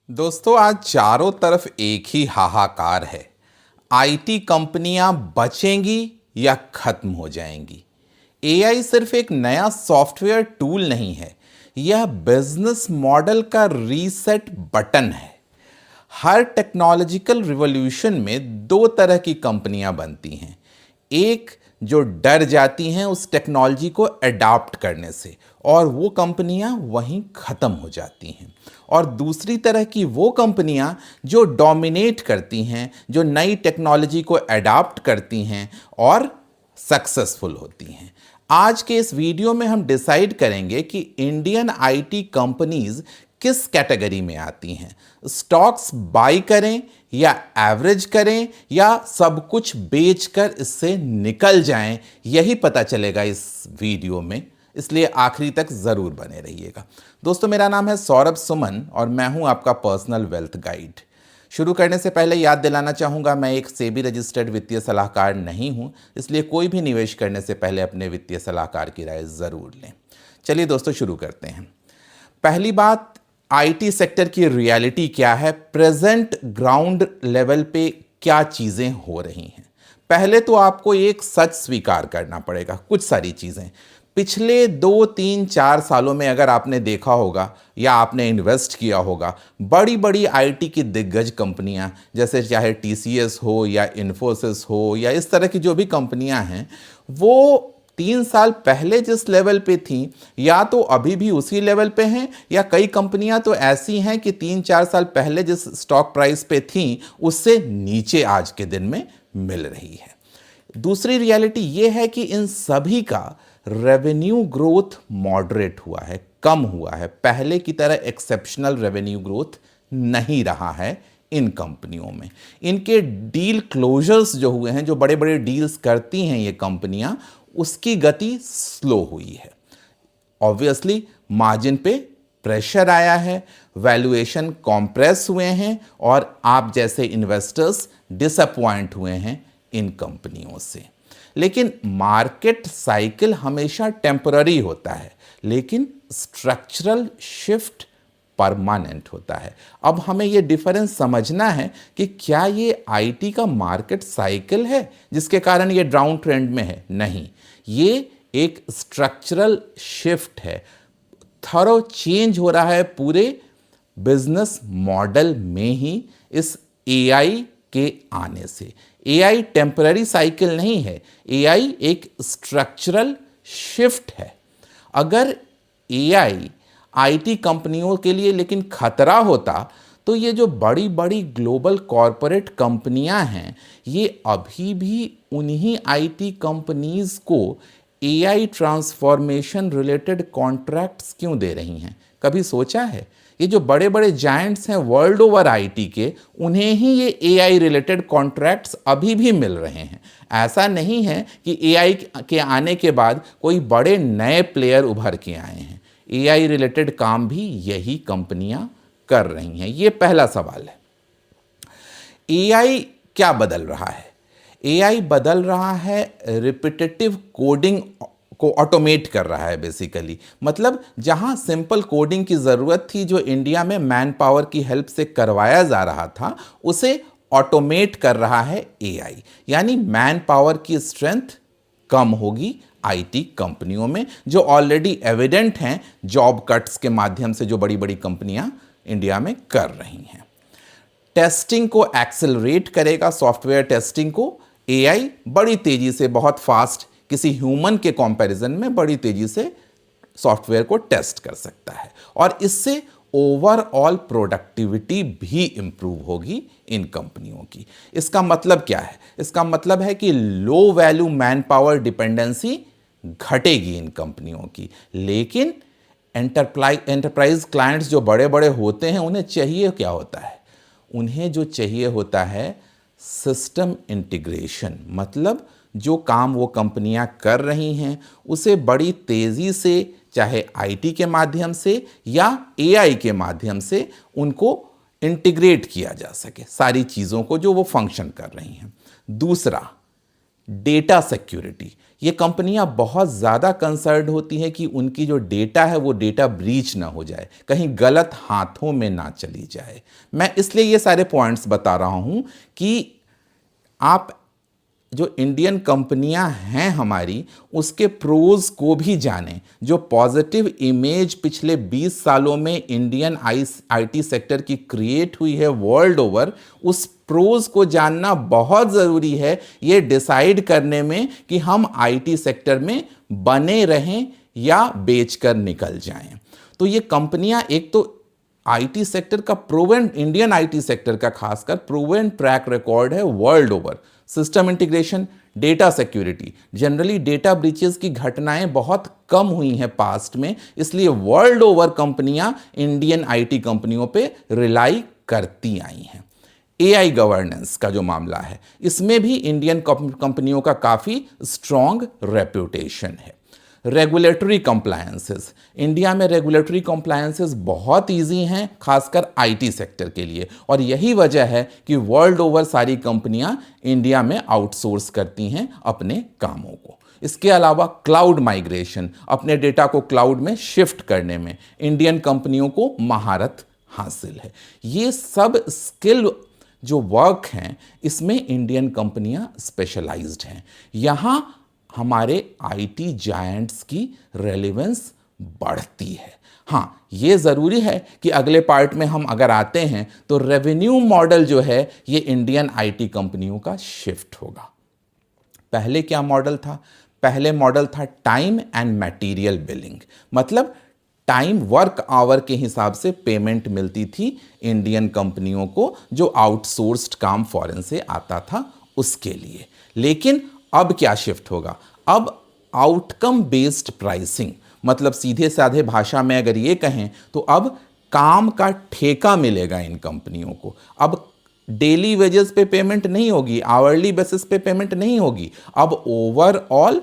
दोस्तों, आज चारों तरफ एक ही हाहाकार है। आईटी कंपनियां बचेंगी या खत्म हो जाएंगी। एआई सिर्फ एक नया सॉफ्टवेयर टूल नहीं है, यह बिजनेस मॉडल का रीसेट बटन है। हर टेक्नोलॉजिकल रिवॉल्यूशन में दो तरह की कंपनियां बनती हैं। एक जो डर जाती हैं उस टेक्नोलॉजी को अडॉप्ट करने से और वो कंपनियां वहीं ख़त्म हो जाती हैं, और दूसरी तरह की वो कंपनियां जो डोमिनेट करती हैं, जो नई टेक्नोलॉजी को अडॉप्ट करती हैं और सक्सेसफुल होती हैं। आज के इस वीडियो में हम डिसाइड करेंगे कि इंडियन आईटी कंपनीज किस कैटेगरी में आती हैं। स्टॉक्स बाय करें या एवरेज करें या सब कुछ बेचकर इससे निकल जाएं, यही पता चलेगा इस वीडियो में, इसलिए आखिरी तक जरूर बने रहिएगा। दोस्तों, मेरा नाम है सौरभ सुमन और मैं हूं आपका पर्सनल वेल्थ गाइड। शुरू करने से पहले याद दिलाना चाहूँगा, मैं एक सेबी रजिस्टर्ड वित्तीय सलाहकार नहीं हूँ, इसलिए कोई भी निवेश करने से पहले अपने वित्तीय सलाहकार की राय ज़रूर लें। चलिए दोस्तों, शुरू करते हैं। पहली बात, आईटी सेक्टर की रियलिटी क्या है, प्रेजेंट ग्राउंड लेवल पे क्या चीज़ें हो रही हैं। पहले तो आपको एक सच स्वीकार करना पड़ेगा। कुछ सारी चीज़ें पिछले 2, 3, 4 सालों में अगर आपने देखा होगा या आपने इन्वेस्ट किया होगा, बड़ी बड़ी आईटी की दिग्गज कंपनियां, जैसे चाहे टीसीएस हो या इन्फोसिस हो या इस तरह की जो भी कंपनियां हैं, वो 3 साल पहले जिस लेवल पे थी या तो अभी भी उसी लेवल पे हैं, या कई कंपनियां तो ऐसी हैं कि 3, 4 साल पहले जिस स्टॉक प्राइस पे थी उससे नीचे आज के दिन में मिल रही है। दूसरी रियलिटी ये है कि इन सभी का रेवेन्यू ग्रोथ मॉडरेट हुआ है, कम हुआ है। पहले की तरह एक्सेप्शनल रेवेन्यू ग्रोथ नहीं रहा है इन कंपनियों में। इनके डील क्लोजर्स जो हुए हैं, जो बड़े बड़े डील्स करती हैं ये कंपनियां, उसकी गति स्लो हुई है। ऑब्वियसली मार्जिन पे प्रेशर आया है, वैल्यूएशन कॉम्प्रेस हुए हैं और आप जैसे इन्वेस्टर्स डिसअपॉइंट हुए हैं इन कंपनियों से। लेकिन मार्केट साइकिल हमेशा टेम्पररी होता है, लेकिन स्ट्रक्चरल शिफ्ट परमानेंट होता है। अब हमें यह डिफरेंस समझना है कि क्या ये आईटी का मार्केट साइकिल है जिसके कारण ये डाउन ट्रेंड में है। नहीं, ये एक स्ट्रक्चरल शिफ्ट है। थरो चेंज हो रहा है पूरे बिजनेस मॉडल में ही इस एआई के आने से। एआई टेम्पररी साइकिल नहीं है, एआई एक स्ट्रक्चरल शिफ्ट है। अगर एआई आईटी कंपनियों के लिए लेकिन खतरा होता तो ये जो बड़ी बड़ी ग्लोबल कॉरपोरेट कंपनियां हैं, ये अभी भी उन्हीं आईटी कंपनीज को एआई ट्रांसफॉर्मेशन रिलेटेड कॉन्ट्रैक्ट्स क्यों दे रही हैं? कभी सोचा है? ये जो बड़े बड़े जायंट्स हैं वर्ल्ड ओवर आईटी के, उन्हें ही ये एआई रिलेटेड कॉन्ट्रैक्ट्स अभी भी मिल रहे हैं। ऐसा नहीं है कि एआई के आने के बाद कोई बड़े नए प्लेयर उभर के आए हैं। एआई रिलेटेड काम भी यही कंपनियां कर रही हैं। ये पहला सवाल है। एआई क्या बदल रहा है? एआई बदल रहा है रिपीटेटिव कोडिंग को ऑटोमेट कर रहा है बेसिकली। मतलब जहां सिंपल कोडिंग की ज़रूरत थी, जो इंडिया में मैन पावर की हेल्प से करवाया जा रहा था, उसे ऑटोमेट कर रहा है एआई। यानी मैन पावर की स्ट्रेंथ कम होगी आईटी कंपनियों में, जो ऑलरेडी एविडेंट हैं जॉब कट्स के माध्यम से जो बड़ी बड़ी कंपनियां इंडिया में कर रही हैं। टेस्टिंग को एक्सेलरेट करेगा, सॉफ्टवेयर टेस्टिंग को एआई बड़ी तेजी से, बहुत फास्ट, किसी ह्यूमन के कंपैरिजन में बड़ी तेजी से सॉफ्टवेयर को टेस्ट कर सकता है, और इससे ओवरऑल प्रोडक्टिविटी भी इंप्रूव होगी इन कंपनियों की। इसका मतलब क्या है? इसका मतलब है कि low value man power dependency घटेगी इन कंपनियों की। लेकिन एंटरप्राइज क्लाइंट्स जो बड़े बड़े होते हैं, उन्हें चाहिए क्या होता है? उन्हें जो चाहिए होता है सिस्टम इंटीग्रेशन। मतलब जो काम वो कंपनियां कर रही हैं उसे बड़ी तेज़ी से, चाहे आईटी के माध्यम से या एआई के माध्यम से, उनको इंटीग्रेट किया जा सके, सारी चीज़ों को जो वो फंक्शन कर रही हैं। दूसरा, डेटा सिक्योरिटी, ये कंपनियां बहुत ज़्यादा कंसर्न होती हैं कि उनकी जो डेटा है वो डेटा ब्रीच ना हो जाए, कहीं गलत हाथों में ना चली जाए। मैं इसलिए ये सारे पॉइंट्स बता रहा हूं कि आप जो इंडियन कंपनियां हैं हमारी, उसके प्रोज को भी जानें। जो पॉजिटिव इमेज पिछले 20 सालों में इंडियन आईटी सेक्टर की क्रिएट हुई है वर्ल्ड ओवर, उस प्रोज को जानना बहुत ज़रूरी है ये डिसाइड करने में कि हम आईटी सेक्टर में बने रहें या बेचकर निकल जाएं। तो ये कंपनियां एक तो आईटी सेक्टर का प्रूवन, इंडियन आईटी सेक्टर का खासकर प्रूवन ट्रैक रिकॉर्ड है world over. System integration, data security, generally data breaches की घटनाएं बहुत कम हुई हैं पास्ट में, इसलिए वर्ल्ड ओवर कंपनियां इंडियन आईटी कंपनियों पे रिलाई करती आई हैं। एआई गवर्नेंस का जो मामला है, इसमें भी इंडियन कंपनियों का काफ़ी स्ट्रॉन्ग रेप्यूटेशन है। रेगुलेटरी कंप्लायंसेस, इंडिया में रेगुलेटरी कंप्लायंसेस बहुत इजी हैं, खासकर आईटी सेक्टर के लिए, और यही वजह है कि वर्ल्ड ओवर सारी कंपनियां इंडिया में आउटसोर्स करती हैं अपने कामों को। इसके अलावा क्लाउड माइग्रेशन, अपने डेटा को क्लाउड में शिफ्ट करने में इंडियन कंपनियों को महारत हासिल है। ये सब स्किल जो वर्क हैं, इसमें इंडियन कंपनियां स्पेशलाइज्ड हैं। यहाँ हमारे आईटी जायंट्स की रेलेवेंस बढ़ती है। हाँ, ये ज़रूरी है कि अगले पार्ट में हम अगर आते हैं तो रेवेन्यू मॉडल जो है ये इंडियन आईटी कंपनियों का शिफ्ट होगा। पहले क्या मॉडल था? पहले मॉडल था टाइम एंड मटेरियल बिलिंग, मतलब टाइम वर्क आवर के हिसाब से पेमेंट मिलती थी इंडियन कंपनियों को जो आउटसोर्स्ड काम फॉरेन से आता था उसके लिए। लेकिन अब क्या शिफ्ट होगा? अब आउटकम बेस्ड प्राइसिंग, मतलब सीधे साधे भाषा में अगर ये कहें तो अब काम का ठेका मिलेगा इन कंपनियों को। अब डेली वेजेस पे पेमेंट नहीं होगी, आवरली बेसिस पे पेमेंट नहीं होगी। अब ओवरऑल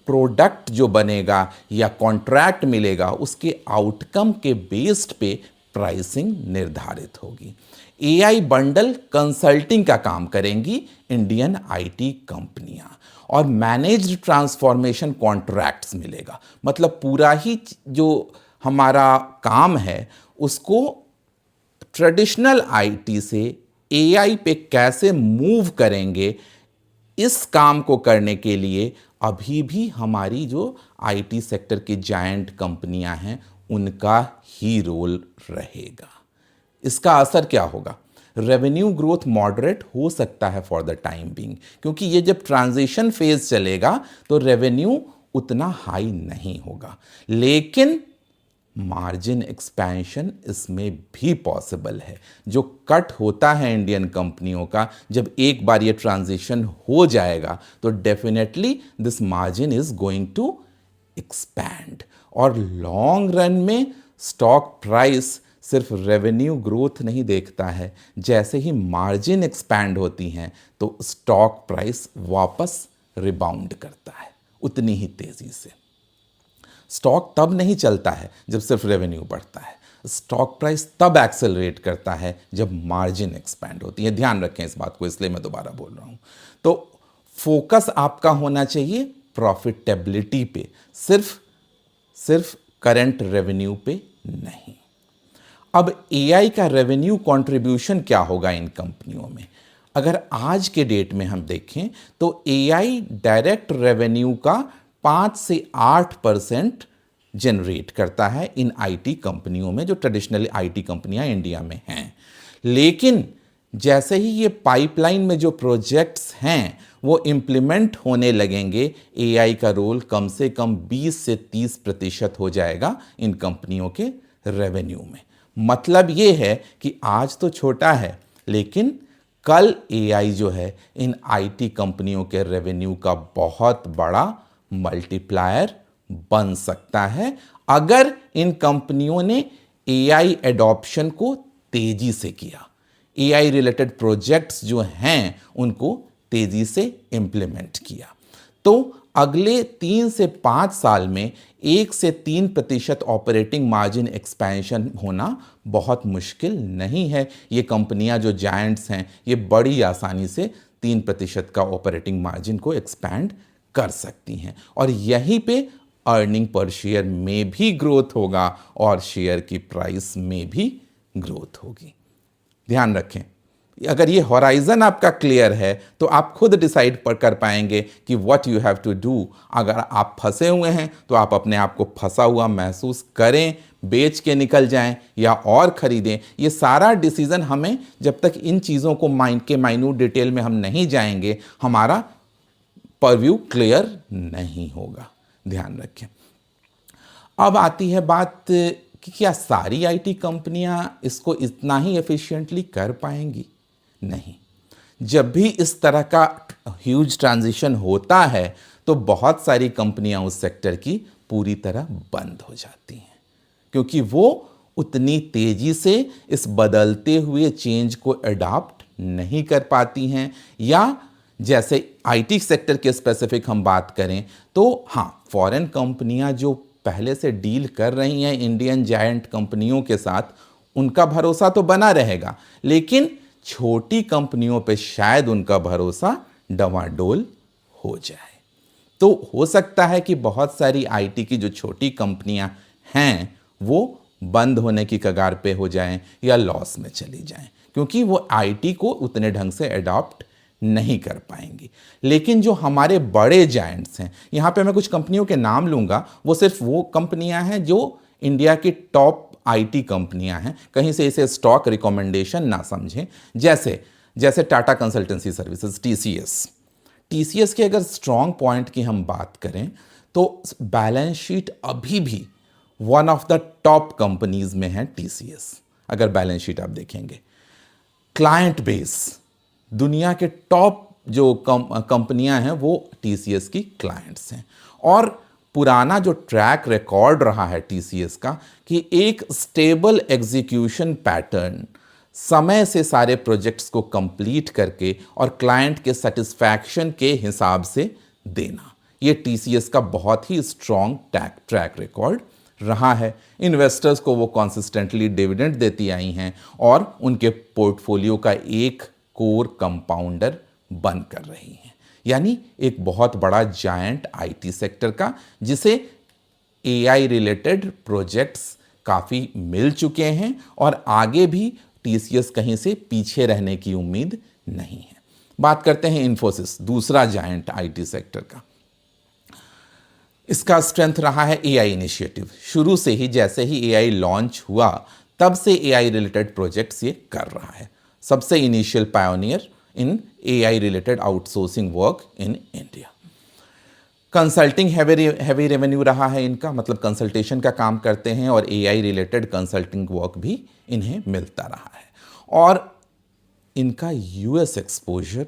प्रोडक्ट जो बनेगा या कॉन्ट्रैक्ट मिलेगा उसके आउटकम के बेस्ड पे प्राइसिंग निर्धारित होगी। एआई बंडल कंसल्टिंग का काम करेंगी इंडियन आईटी कंपनियां, और मैनेज्ड ट्रांसफॉर्मेशन कॉन्ट्रैक्ट्स मिलेगा, मतलब पूरा ही जो हमारा काम है उसको ट्रेडिशनल आईटी से एआई पे कैसे मूव करेंगे, इस काम को करने के लिए अभी भी हमारी जो आईटी सेक्टर की जायंट कंपनियां हैं उनका ही रोल रहेगा। इसका असर क्या होगा? रेवेन्यू ग्रोथ मॉडरेट हो सकता है फॉर द टाइम बीइंग, क्योंकि ये जब ट्रांजिशन फेज चलेगा तो रेवेन्यू उतना हाई नहीं होगा, लेकिन मार्जिन एक्सपेंशन इसमें भी पॉसिबल है। जो कट होता है इंडियन कंपनियों का, जब एक बार ये ट्रांजिशन हो जाएगा तो definitely this margin is going to expand, और लॉन्ग रन में स्टॉक प्राइस सिर्फ रेवेन्यू ग्रोथ नहीं देखता है, जैसे ही मार्जिन एक्सपैंड होती हैं तो स्टॉक प्राइस वापस रिबाउंड करता है उतनी ही तेजी से। स्टॉक तब नहीं चलता है जब सिर्फ रेवेन्यू बढ़ता है, स्टॉक प्राइस तब एक्सेलरेट करता है जब मार्जिन एक्सपैंड होती है। ध्यान रखें इस बात को, इसलिए मैं दोबारा बोल रहा हूं। तो फोकस आपका होना चाहिए प्रॉफिटेबिलिटी पे, सिर्फ करंट रेवेन्यू पे नहीं। अब एआई का रेवेन्यू कंट्रीब्यूशन क्या होगा इन कंपनियों में? अगर आज के डेट में हम देखें तो एआई डायरेक्ट रेवेन्यू का 5 से 8% जनरेट करता है इन आईटी कंपनियों में, जो ट्रेडिशनल आईटी कंपनियां इंडिया में हैं। लेकिन जैसे ही ये पाइपलाइन में जो प्रोजेक्ट्स हैं वो इम्प्लीमेंट होने लगेंगे, एआई का रोल कम से कम 20 से 30% हो जाएगा इन कंपनियों के रेवेन्यू में। मतलब ये है कि आज तो छोटा है, लेकिन कल एआई जो है इन आईटी कंपनियों के रेवेन्यू का बहुत बड़ा मल्टीप्लायर बन सकता है, अगर इन कंपनियों ने एआई एडॉप्शन को तेजी से किया, एआई रिलेटेड प्रोजेक्ट्स जो हैं उनको तेजी से इंप्लीमेंट किया। तो अगले 3 से 5 साल में 1 से 3% ऑपरेटिंग मार्जिन एक्सपेंशन होना बहुत मुश्किल नहीं है। ये कंपनियां जो जायंट्स हैं ये बड़ी आसानी से 3% का ऑपरेटिंग मार्जिन को एक्सपैंड कर सकती हैं, और यहीं पे अर्निंग पर शेयर में भी ग्रोथ होगा और शेयर की प्राइस में भी ग्रोथ होगी। ध्यान रखें, अगर ये हॉराइजन आपका क्लियर है तो आप खुद डिसाइड कर पाएंगे कि what you have to do. अगर आप फंसे हुए हैं तो आप अपने आप को फंसा हुआ महसूस करें, बेच के निकल जाएं या और खरीदें। ये सारा डिसीजन हमें, जब तक इन चीज़ों को माइन्यूट डिटेल में हम नहीं जाएंगे, हमारा परव्यू क्लियर नहीं होगा। ध्यान रखें। अब आती है बात कि क्या सारी आईटी कंपनियां इसको इतना ही एफिशिएंटली कर पाएंगी? नहीं। जब भी इस तरह का ह्यूज ट्रांजिशन होता है तो बहुत सारी कंपनियां उस सेक्टर की पूरी तरह बंद हो जाती हैं, क्योंकि वो उतनी तेजी से इस बदलते हुए चेंज को अडॉप्ट नहीं कर पाती हैं। या जैसे आईटी सेक्टर के स्पेसिफिक हम बात करें तो हाँ, फॉरेन कंपनियां जो पहले से डील कर रही हैं इंडियन जायंट कंपनियों के साथ, उनका भरोसा तो बना रहेगा, लेकिन छोटी कंपनियों पे शायद उनका भरोसा डवाडोल हो जाए। तो हो सकता है कि बहुत सारी आईटी की जो छोटी कंपनियां हैं वो बंद होने की कगार पे हो जाएं या लॉस में चली जाएं, क्योंकि वो आईटी को उतने ढंग से अडॉप्ट नहीं कर पाएंगी। लेकिन जो हमारे बड़े जायंट्स हैं, यहाँ पे मैं कुछ कंपनियों के नाम लूँगा, वो सिर्फ वो कंपनियाँ हैं जो इंडिया की टॉप आईटी कंपनियाँ हैं। कहीं से इसे स्टॉक रिकमेंडेशन ना समझें। जैसे टाटा कंसल्टेंसी सर्विसेज, टीसीएस के अगर स्ट्रॉन्ग पॉइंट की हम बात करें तो बैलेंस शीट अभी भी one of the top companies में है टीसीएस। अगर बैलेंस शीट आप देखेंगे, क्लाइंट बेस, दुनिया के टॉप जो कंपनियां हैं वो टीसीएस की क्लाइंट्स हैं। और पुराना जो ट्रैक रिकॉर्ड रहा है टीसीएस का कि एक स्टेबल एग्जीक्यूशन पैटर्न, समय से सारे प्रोजेक्ट्स को कंप्लीट करके और क्लाइंट के सेटिस्फैक्शन के हिसाब से देना, ये टीसीएस का बहुत ही स्ट्रॉन्ग ट्रैक रिकॉर्ड रहा है। इन्वेस्टर्स को वो कंसिस्टेंटली डिविडेंड देती आई हैं और उनके पोर्टफोलियो का एक कोर कंपाउंडर बन कर रही हैं। यानी एक बहुत बड़ा जायंट आईटी सेक्टर का, जिसे एआई रिलेटेड प्रोजेक्ट्स काफ़ी मिल चुके हैं और आगे भी टीसीएस कहीं से पीछे रहने की उम्मीद नहीं है। बात करते हैं इन्फोसिस, दूसरा जायंट आईटी सेक्टर का। इसका स्ट्रेंथ रहा है एआई इनिशिएटिव। शुरू से ही, जैसे ही एआई लॉन्च हुआ तब से एआई रिलेटेड प्रोजेक्ट्स ये कर रहा है। सबसे initial pioneer in AI related outsourcing work in India. Consulting heavy revenue रहा है इनका, मतलब कंसल्टेशन का काम करते हैं और एआई रिलेटेड कंसल्टिंग वर्क भी इन्हें मिलता रहा है। और इनका यूएस एक्सपोजर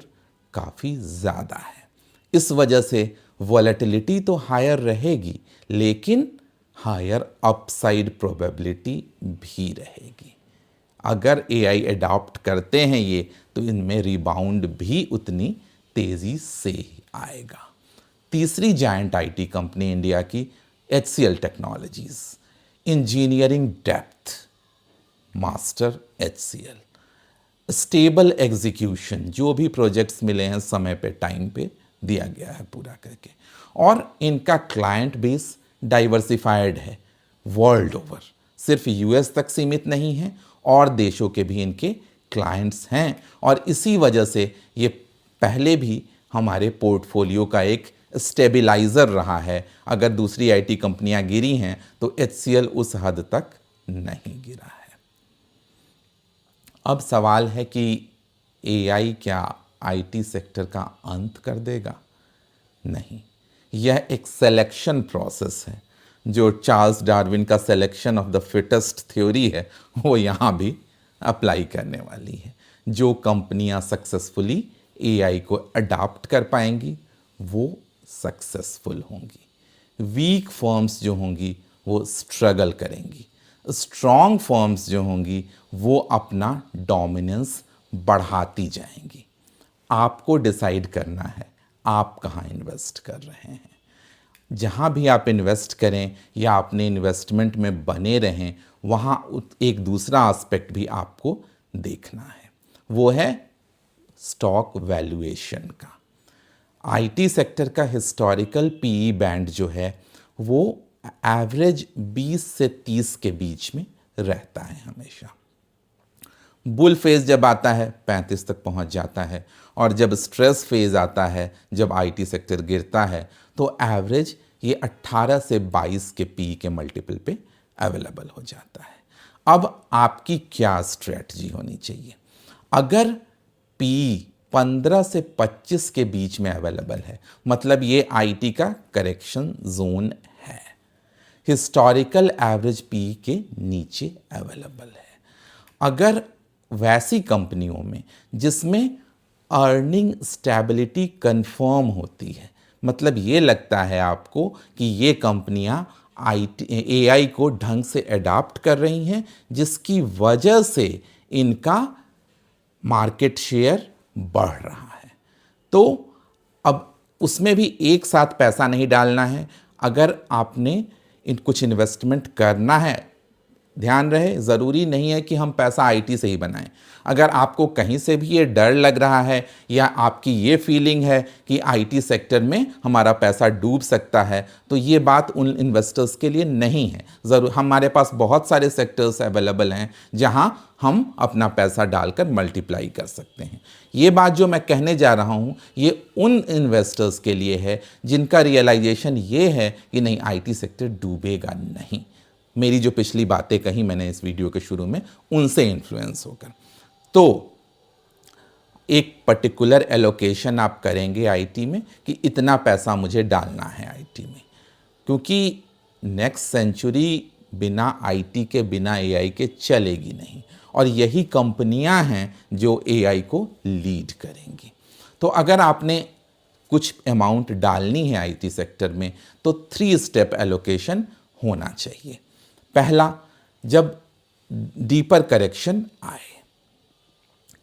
काफ़ी ज़्यादा है। इस वजह से वॉलेटिलिटी तो हायर रहेगी, लेकिन हायर अपसाइड प्रोबेबिलिटी भी रहेगी। अगर एआई अडॉप्ट करते हैं ये, तो इनमें रिबाउंड भी उतनी तेज़ी से ही आएगा। तीसरी जायंट आईटी कंपनी इंडिया की HCL technologies, engineering depth master HCL, stable execution, जो भी प्रोजेक्ट्स मिले हैं समय पे टाइम पे दिया गया है पूरा करके। और इनका क्लाइंट बेस डाइवर्सिफाइड है वर्ल्ड ओवर, सिर्फ यूएस तक सीमित नहीं है, और देशों के भी इनके क्लाइंट्स हैं। और इसी वजह से ये पहले भी हमारे पोर्टफोलियो का एक स्टेबिलाइज़र रहा है। अगर दूसरी आईटी कंपनियां गिरी हैं तो एचसीएल उस हद तक नहीं गिरा है। अब सवाल है कि एआई क्या आईटी सेक्टर का अंत कर देगा? नहीं, यह एक सिलेक्शन प्रोसेस है। जो चार्ल्स डार्विन का selection of the fittest theory है, वो यहाँ भी अप्लाई करने वाली है। जो कंपनियाँ सक्सेसफुली एआई को अडॉप्ट कर पाएंगी वो सक्सेसफुल होंगी। वीक फर्म्स जो होंगी वो स्ट्रगल करेंगी। स्ट्रॉन्ग फर्म्स जो होंगी वो अपना डोमिनेंस बढ़ाती जाएंगी। आपको डिसाइड करना है आप कहाँ इन्वेस्ट कर रहे हैं। जहाँ भी आप इन्वेस्ट करें या अपने इन्वेस्टमेंट में बने रहें, वहाँ एक दूसरा एस्पेक्ट भी आपको देखना है, वो है स्टॉक वैल्यूएशन का। आईटी सेक्टर का हिस्टोरिकल पीई बैंड जो है वो एवरेज 20 से 30 के बीच में रहता है हमेशा। बुल फेज जब आता है 35 तक पहुंच जाता है, और जब स्ट्रेस फेज आता है, जब आईटी सेक्टर गिरता है, तो एवरेज ये 18 से 22 के पी के मल्टीपल पे अवेलेबल हो जाता है। अब आपकी क्या स्ट्रेटजी होनी चाहिए? अगर पी 15 से 25 के बीच में अवेलेबल है, मतलब ये आईटी का करेक्शन जोन है, हिस्टोरिकल एवरेज पी के नीचे अवेलेबल है। अगर वैसी कंपनियों में जिसमें अर्निंग स्टेबिलिटी कंफर्म होती है, मतलब ये लगता है आपको कि ये कंपनियां एआई को ढंग से अडॉप्ट कर रही हैं, जिसकी वजह से इनका मार्केट शेयर बढ़ रहा है, तो अब उसमें भी एक साथ पैसा नहीं डालना है। अगर आपने कुछ इन्वेस्टमेंट करना है, ध्यान रहे ज़रूरी नहीं है कि हम पैसा आईटी से ही बनाएं। अगर आपको कहीं से भी ये डर लग रहा है या आपकी ये फीलिंग है कि आईटी सेक्टर में हमारा पैसा डूब सकता है, तो ये बात उन इन्वेस्टर्स के लिए नहीं है। ज़रूर हमारे पास बहुत सारे सेक्टर्स अवेलेबल हैं जहां हम अपना पैसा डालकर मल्टीप्लाई कर सकते हैं। ये बात जो मैं कहने जा रहा हूं ये उन इन्वेस्टर्स के लिए है जिनका रियलाइजेशन ये है कि नहीं, आईटी सेक्टर डूबेगा नहीं। मेरी जो पिछली बातें कही मैंने इस वीडियो के शुरू में, उनसे इन्फ्लुएंस होकर, तो एक पर्टिकुलर एलोकेशन आप करेंगे आईटी में कि इतना पैसा मुझे डालना है आईटी में, क्योंकि नेक्स्ट सेंचुरी बिना आईटी के, बिना एआई के चलेगी नहीं, और यही कंपनियां हैं जो एआई को लीड करेंगी। तो अगर आपने कुछ अमाउंट डालनी है आईटी सेक्टर में, तो 3 स्टेप एलोकेशन होना चाहिए। पहला, जब डीपर करेक्शन आए,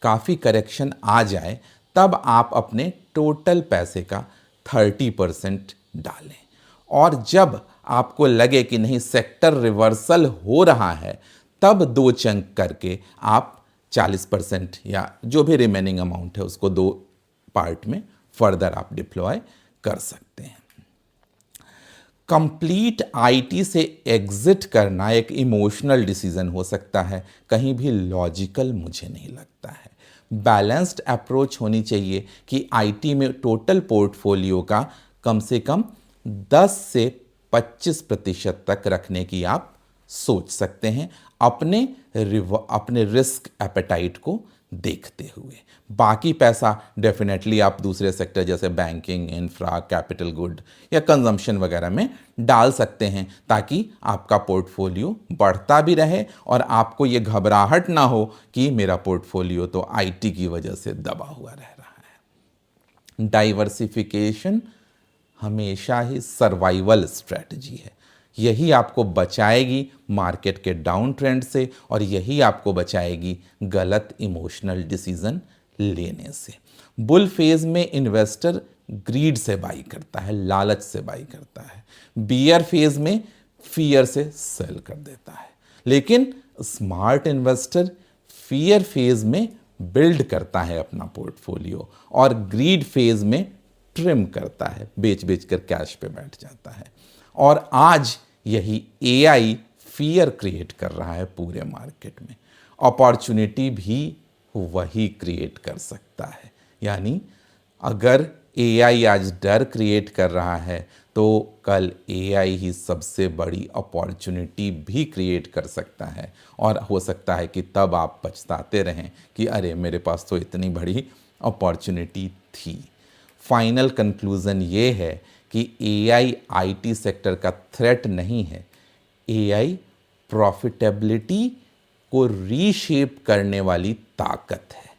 काफ़ी करेक्शन आ जाए, तब आप अपने टोटल पैसे का 30% डालें, और जब आपको लगे कि नहीं सेक्टर रिवर्सल हो रहा है, तब 2 चंक करके आप 40% या जो भी रिमेनिंग अमाउंट है उसको 2 पार्ट में फर्दर आप डिप्लॉय कर सकते हैं। कंप्लीट आईटी से एग्जिट करना एक इमोशनल डिसीजन हो सकता है, कहीं भी लॉजिकल मुझे नहीं लगता है। बैलेंस्ड अप्रोच होनी चाहिए कि आईटी में टोटल पोर्टफोलियो का कम से कम 10 से 25% तक रखने की आप सोच सकते हैं, अपने रिस्क एपेटाइट को देखते हुए। बाकी पैसा डेफिनेटली आप दूसरे सेक्टर जैसे बैंकिंग, इंफ्रा, कैपिटल गुड या कंजम्पशन वगैरह में डाल सकते हैं, ताकि आपका पोर्टफोलियो बढ़ता भी रहे और आपको ये घबराहट ना हो कि मेरा पोर्टफोलियो तो आईटी की वजह से दबा हुआ रह रहा है। डाइवर्सिफिकेशन हमेशा ही सर्वाइवल स्ट्रेटजी है। यही आपको बचाएगी मार्केट के डाउन ट्रेंड से, और यही आपको बचाएगी गलत इमोशनल डिसीजन लेने से। बुल फेज में इन्वेस्टर ग्रीड से बाई करता है, लालच से बाई करता है। बियर फेज में फियर से सेल कर देता है। लेकिन स्मार्ट इन्वेस्टर फियर फेज में बिल्ड करता है अपना पोर्टफोलियो, और ग्रीड फेज में ट्रिम करता है, बेच बेच कर कैश पे बैठ जाता है। और आज यही एआई फियर क्रिएट कर रहा है पूरे मार्केट में। अपॉर्चुनिटी भी वही क्रिएट कर सकता है। यानी अगर एआई आज डर क्रिएट कर रहा है, तो कल एआई ही सबसे बड़ी अपॉर्चुनिटी भी क्रिएट कर सकता है, और हो सकता है कि तब आप पछताते रहें कि अरे मेरे पास तो इतनी बड़ी अपॉर्चुनिटी थी। फाइनल कंक्लूज़न ये है कि एआई आईटी सेक्टर का थ्रेट नहीं है। एआई प्रॉफिटेबिलिटी को रीशेप करने वाली ताकत है।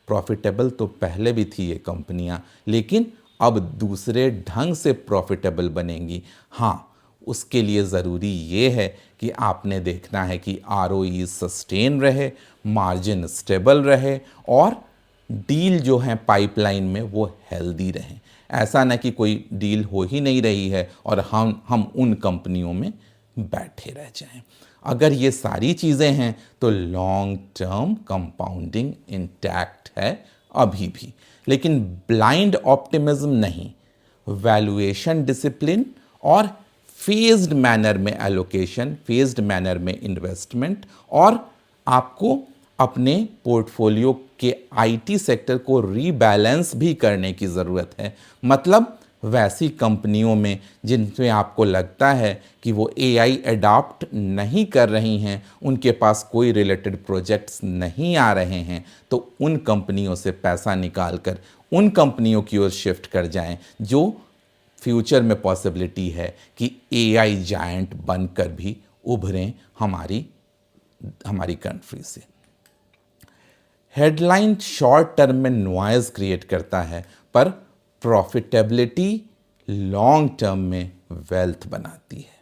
प्रॉफिटेबल तो पहले भी थी ये कंपनियां, लेकिन अब दूसरे ढंग से प्रॉफिटेबल बनेंगी। हाँ, उसके लिए ज़रूरी ये है कि आपने देखना है कि आरओई सस्टेन रहे, मार्जिन स्टेबल रहे, और डील जो है पाइपलाइन में वो हेल्दी रहें। ऐसा ना कि कोई डील हो ही नहीं रही है और हम उन कंपनियों में बैठे रह जाएं। अगर ये सारी चीज़ें हैं तो लॉन्ग टर्म कंपाउंडिंग इंटैक्ट है अभी भी, लेकिन ब्लाइंड ऑप्टिमिज्म नहीं, वैल्यूएशन डिसिप्लिन और फेज्ड मैनर में एलोकेशन, फेज्ड मैनर में इन्वेस्टमेंट, और आपको अपने पोर्टफोलियो के आईटी सेक्टर को रीबैलेंस भी करने की ज़रूरत है। मतलब वैसी कंपनियों में जिनमें आपको लगता है कि वो एआई अडॉप्ट नहीं कर रही हैं, उनके पास कोई रिलेटेड प्रोजेक्ट्स नहीं आ रहे हैं, तो उन कंपनियों से पैसा निकाल कर उन कंपनियों की ओर शिफ्ट कर जाएं जो फ्यूचर में पॉसिबिलिटी है कि एआई जायंट बनकर भी उभरें हमारी कंट्री से। हेडलाइन शॉर्ट टर्म में नॉइज क्रिएट करता है, पर प्रॉफिटेबिलिटी लॉन्ग टर्म में वेल्थ बनाती है।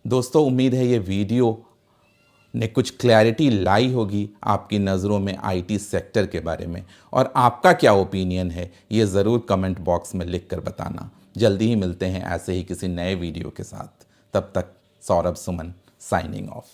दोस्तों, उम्मीद है ये वीडियो ने कुछ क्लैरिटी लाई होगी आपकी नज़रों में आईटी सेक्टर के बारे में, और आपका क्या ओपिनियन है ये ज़रूर कमेंट बॉक्स में लिख कर बताना। जल्दी ही मिलते हैं ऐसे ही किसी नए वीडियो के साथ। तब तक सौरभ सुमन साइनिंग ऑफ।